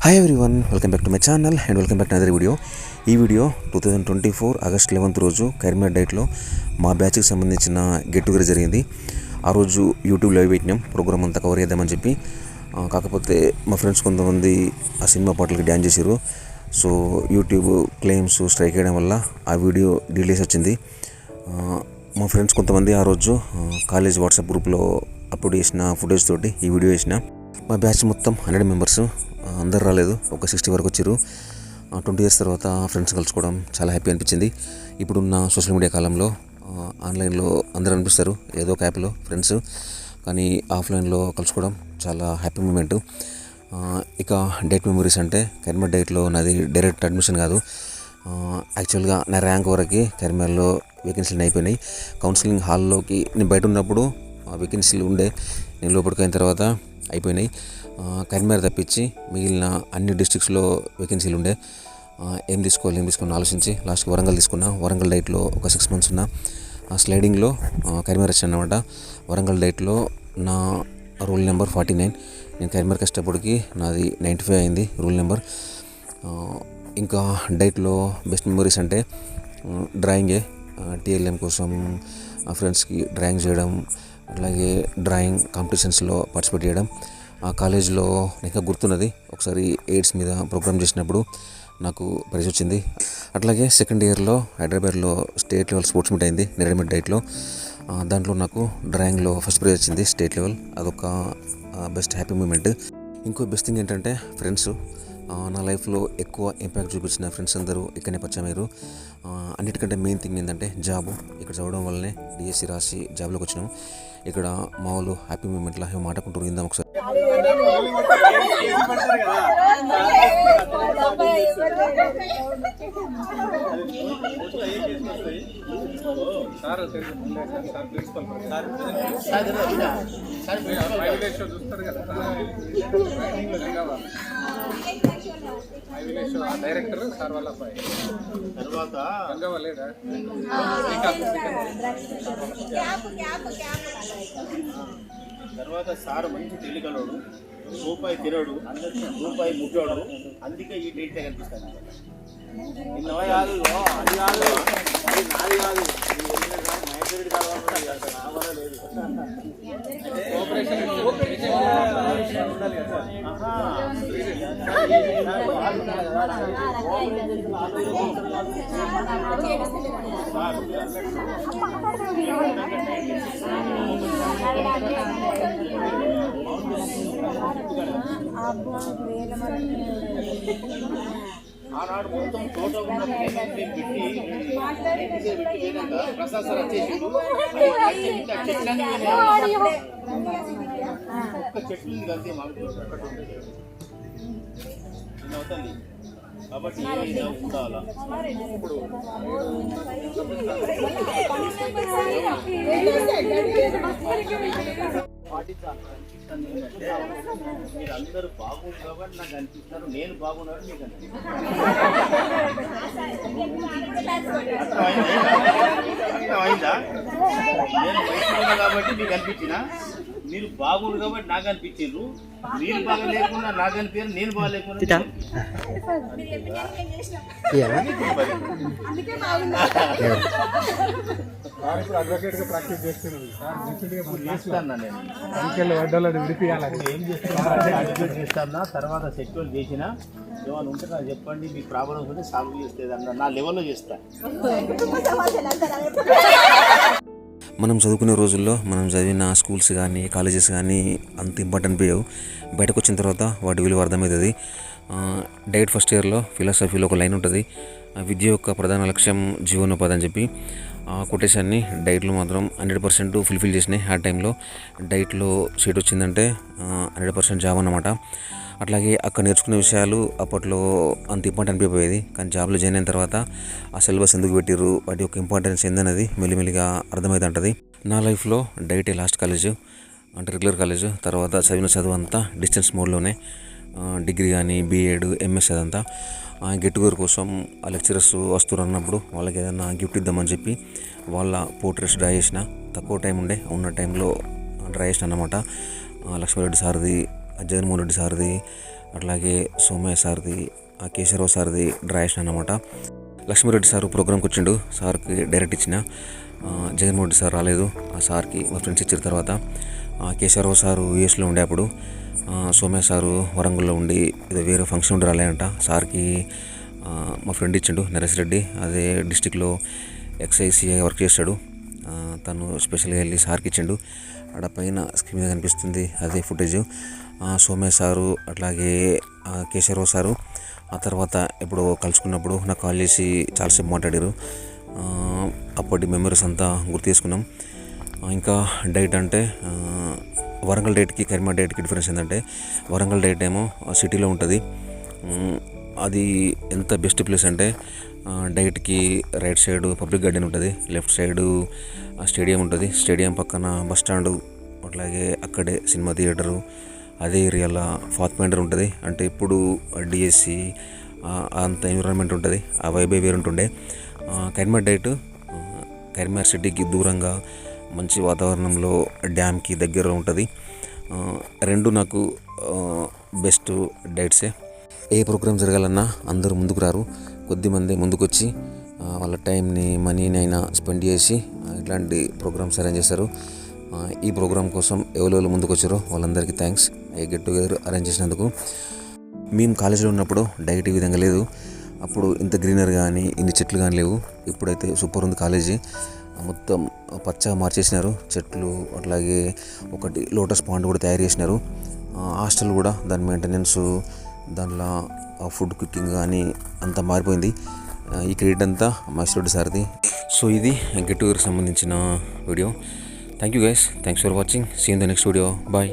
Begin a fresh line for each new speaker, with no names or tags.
Hi everyone, welcome back to my channel and welcome back to other video. ఈ video 2024 August 11 రోజు కరీంనగర్ డైట్లో మా బ్యాచ్కి సంబంధించిన గెట్ టుగెదర్ జరిగింది. ఆ రోజు యూట్యూబ్ లైవ్ పెట్టినాం, ప్రోగ్రామ్ అంతా కవర్ చేద్దామని చెప్పి. కాకపోతే మా ఫ్రెండ్స్ కొంతమంది ఆ సినిమా పాటలకి డ్యాన్స్ చేశారు. సో యూట్యూబ్ క్లెయిమ్స్ స్ట్రైక్ చేయడం వల్ల ఆ వీడియో డిలీట్ వచ్చింది. మా ఫ్రెండ్స్ కొంతమంది ఆ రోజు కాలేజ్ వాట్సాప్ గ్రూప్లో అప్లోడ్ చేసిన ఫుటేజ్ తోటి ఈ వీడియో చేసిన. మా బ్యాచ్ మొత్తం 100 మెంబర్స్, అందరు రాలేదు, ఒక 60 వరకు వచ్చారు. 20 years తర్వాత ఫ్రెండ్స్ కలుసుకోవడం చాలా హ్యాపీ అనిపించింది. ఇప్పుడున్న సోషల్ మీడియా కాలంలో ఆన్లైన్లో అందరూ అనిపిస్తారు ఏదో ఒక యాప్లో ఫ్రెండ్స్, కానీ ఆఫ్లైన్లో కలుసుకోవడం చాలా హ్యాపీ మూమెంట్. ఇక డైట్ మెమరీస్ అంటే కరీంనగర్ డైట్లో నాది డైరెక్ట్ అడ్మిషన్ కాదు. యాక్చువల్గా నా ర్యాంక్ వరకు కరీంనగర్లో వేకెన్సీలు అయిపోయినాయి. కౌన్సిలింగ్ హాల్లోకి నేను బయట ఉన్నప్పుడు వేకెన్సీలు ఉండే, నేను లోపలికి అయిన తర్వాత అయిపోయినాయి. కరీంనగర్ తప్పించి మిగిలిన అన్ని డిస్ట్రిక్ట్స్లో వేకెన్సీలు ఉండే. ఏం తీసుకోవాలని ఆలోచించి లాస్ట్కి వరంగల్ తీసుకున్నా. వరంగల్ డైట్లో ఒక 6 months ఉన్నా. స్లైడింగ్లో కరీంనగర్ వచ్చాను అనమాట. వరంగల్ డైట్లో నా రూల్ నెంబర్ 49. నేను కరీంనగర్ కష్టపడికి నాది 95 అయింది రూల్ నెంబర్. ఇంకా డైట్లో బెస్ట్ మెమరీస్ అంటే డ్రాయింగే. TLM కోసం ఫ్రెండ్స్కి డ్రాయింగ్ చేయడం, అలాగే డ్రాయింగ్ కాంపిటీషన్స్లో పార్టిసిపేట్ చేయడం. ఆ కాలేజ్లో ఇంకా గుర్తున్నది, ఒకసారి ఎయిడ్స్ మీద ప్రోగ్రామ్ చేసినప్పుడు నాకు ప్రైజ్ వచ్చింది. అట్లాగే సెకండ్ ఇయర్లో హైదరాబాద్లో స్టేట్ లెవెల్ స్పోర్ట్స్ మీట్ అయింది నిరమిట్ డైట్లో. దాంట్లో నాకు డ్రాయింగ్లో ఫస్ట్ ప్రైజ్ వచ్చింది స్టేట్ లెవెల్. అదొక బెస్ట్ హ్యాపీ మూమెంట్. ఇంకో బెస్ట్ థింగ్ ఏంటంటే ఫ్రెండ్స్. నా లైఫ్లో ఎక్కువ ఇంపాక్ట్ చూపించిన ఫ్రెండ్స్ అందరూ ఇక్కడనే పరిచయం అయ్యారు. అన్నిటికంటే మెయిన్ థింగ్ ఏంటంటే జాబు. ఇక్కడ చదవడం వల్లనే DSC రాసి జాబ్లోకి వచ్చినాం. ఇక్కడ మా వాళ్ళు హ్యాపీ మూమెంట్లో ఏమో మాట్లాడుకుంటూ ఇందాం ఒకసారి.
డైరెక్టర్ సార్ వాళ్ళ అబ్బాయి తర్వాత తర్వాత సార్ మంచి తెలియగలడు, రూపాయి తినడు, రూపాయి ముట్టాడు. అందుకే ఈ డేట్ కనిపిస్తాను. నిన్నవా కాదు, అది కాదు, అది నాది కాదు, మహేశ్వరుడి కావాలి లేదు. ఆనాడు మొత్తం తోట ప్రసాద్ సార్ వచ్చేసిండు. ఒక్క చెట్లు కలిసి అవుతుంది కాబట్టి ఉండాలా. ఇప్పుడు ఏంటంటే మీరు అందరూ బాగుంది కాబట్టి నాకు అనిపిస్తారు, నేను బాగున్నాడు మీకు అనిపిస్తాను. అర్థమైందా? నేను బయట కాబట్టి మీకు అనిపించిన, మీరు బాగుండు కాబట్టి నాకు అనిపించారు. మీరు బాగా లేకుండా నాకు అనిపించారు, నేను బాగా లేకుండా
అడ్వకేట్ గా ప్రాక్టీస్ చేస్తున్నాను
చేస్తాను. తర్వాత సెక్యూర్ చేసిన ఏమైనా ఉంటే నాకు చెప్పండి, మీ ప్రాబ్లమ్స్ ఉంటే సాల్వ్ చేస్తే నా లెవెల్లో చేస్తాను.
మనం చదువుకునే రోజుల్లో మనం చదివిన స్కూల్స్ కానీ కాలేజెస్ కానీ అంత ఇంపార్టెంట్ పోయావు. బయటకు వచ్చిన తర్వాత వాటి విలువ అర్థమవుతుంది. డైట్ ఫస్ట్ ఇయర్లో ఫిలాసఫీలో ఒక లైన్ ఉంటుంది, విద్య యొక్క ప్రధాన లక్ష్యం జీవనోపాధి అని చెప్పి. ఆ కొటేషన్ని డైట్లో మాత్రం 100% ఫుల్ఫిల్ చేసినాయి. ఆ టైంలో డైట్లో సీట్ వచ్చిందంటే 100% జాబ్ అన్నమాట. అట్లాగే అక్కడ నేర్చుకునే విషయాలు అప్పట్లో అంత ఇంపార్టెంట్ అనిపించేది, కానీ జాబ్లో జాయిన్ అయిన తర్వాత ఆ సిలబస్ ఎందుకు పెట్టిర్రు, వాటి యొక్క ఇంపార్టెన్స్ ఏందనేది మెల్లిమెల్లిగా అర్థమవుతూ ఉంటుంది. నా లైఫ్లో డైటే లాస్ట్ కాలేజ్, అంటే రెగ్యులర్ కాలేజ్. తర్వాత చదివిన చదువు అంతా డిస్టెన్స్ మోడ్లోనే, డిగ్రీ కానీ B.Ed MS అదంతా. గెట్ టుగెదర్ కోసం ఆ లెక్చరర్స్ వస్తున్నారు అన్నప్పుడు వాళ్ళకి ఏదైనా గిఫ్ట్ ఇద్దామని చెప్పి వాళ్ళ పోర్ట్రేట్స్ డ్రా చేసిన. తక్కువ టైం ఉండే, ఉన్న టైంలో డ్రా చేసిన అన్నమాట. లక్ష్మీరెడ్డి సార్ది, జగన్మోహన్ రెడ్డి సార్ది, అట్లాగే సోమయ్య సార్ది, కేశవరావు సార్ది డ్రాయేషన్ అన్నమాట. లక్ష్మీరెడ్డి సారు ప్రోగ్రామ్కి వచ్చిండు, సార్కి డైరెక్ట్ ఇచ్చిన. జగన్మోహన్ రెడ్డి సార్ రాలేదు, ఆ సార్కి మా ఫ్రెండ్స్ ఇచ్చిన తర్వాత కేశవరావు సారు యూఎస్లో ఉండే అప్పుడు సోమయ్య సారు వరంగల్లో ఉండి ఏదో వేరే ఫంక్షన్ ఉండి రాలేదంట. సార్కి మా ఫ్రెండ్ ఇచ్చిండు నరేష్ రెడ్డి, అదే డిస్టిక్లో ఎక్సైసీఐ వర్క్ చేస్తాడు. తను స్పెషల్గా వెళ్ళి సార్కి ఇచ్చిండు. ఆడ పైన స్క్రీన్ మీద కనిపిస్తుంది అదే ఫుటేజ్. సోమయ్య సారు అట్లాగే కేశవరావు సారు ఆ తర్వాత ఎప్పుడో కలుసుకున్నప్పుడు నాకు కాల్ చేసి చాలాసేపు మాట్లాడారు. అప్పటి మెమరీస్ అంతా గుర్తు చేసుకున్నాం. ఇంకా డైట్ అంటే వరంగల్ డైట్కి కరీంనగర్ డైట్కి డిఫరెన్స్ ఏంటంటే వరంగల్ డైట్ ఏమో సిటీలో ఉంటుంది. అది ఎంత బెస్ట్ ప్లేస్ అంటే డైట్కి రైట్ సైడ్ పబ్లిక్ గార్డెన్ ఉంటుంది, లెఫ్ట్ సైడు స్టేడియం ఉంటుంది, స్టేడియం పక్కన బస్ స్టాండు, అట్లాగే అక్కడే సినిమా థియేటరు, అదే ఏరియాలో ఫాత్మైండర్ ఉంటుంది. అంటే ఇప్పుడు డిఎస్సి అంత ఎన్విరాన్మెంట్ ఉంటుంది, ఆ వైబే వేరు ఉంటుండే. కరీంనగర్ డైట్ కరీంనగర్ సిటీకి దూరంగా మంచి వాతావరణంలో డ్యామ్కి దగ్గర ఉంటుంది. రెండు నాకు బెస్ట్ డైట్సే. ఏ ప్రోగ్రామ్ జరగాలన్నా అందరూ ముందుకు రారు, కొద్దిమంది ముందుకొచ్చి వాళ్ళ టైంని మనీని అయినా స్పెండ్ చేసి ఇట్లాంటి ప్రోగ్రామ్స్ అరేంజ్ చేస్తారు. ఈ ప్రోగ్రామ్ కోసం ఎవరెవరు ముందుకు వచ్చారో వాళ్ళందరికీ థ్యాంక్స్. ఈ గెట్ టుగెదర్ అరేంజ్ చేసినందుకు. మేము కాలేజీలో ఉన్నప్పుడు డైట్ ఈ విధంగా లేదు, అప్పుడు ఇంత గ్రీనరీ కానీ ఇన్ని చెట్లు కానీ లేవు. ఇప్పుడైతే సూపర్ ఉంది కాలేజీ, మొత్తం పచ్చగా మార్చేసినారు చెట్లు. అట్లాగే ఒకటి లోటస్ పాండ్ కూడా తయారు చేసినారు. హాస్టల్ కూడా దాని మెయింటెనెన్స్, దాంట్లో ఫుడ్ కుకింగ్ కానీ అంతా మారిపోయింది. ఈ క్రెడిట్ అంతా మహేశ్వరుడి సార్ది. సో ఇది గెట్ టుగెదర్కి సంబంధించిన వీడియో. Thank you guys, thanks for watching. See in the next video. Bye.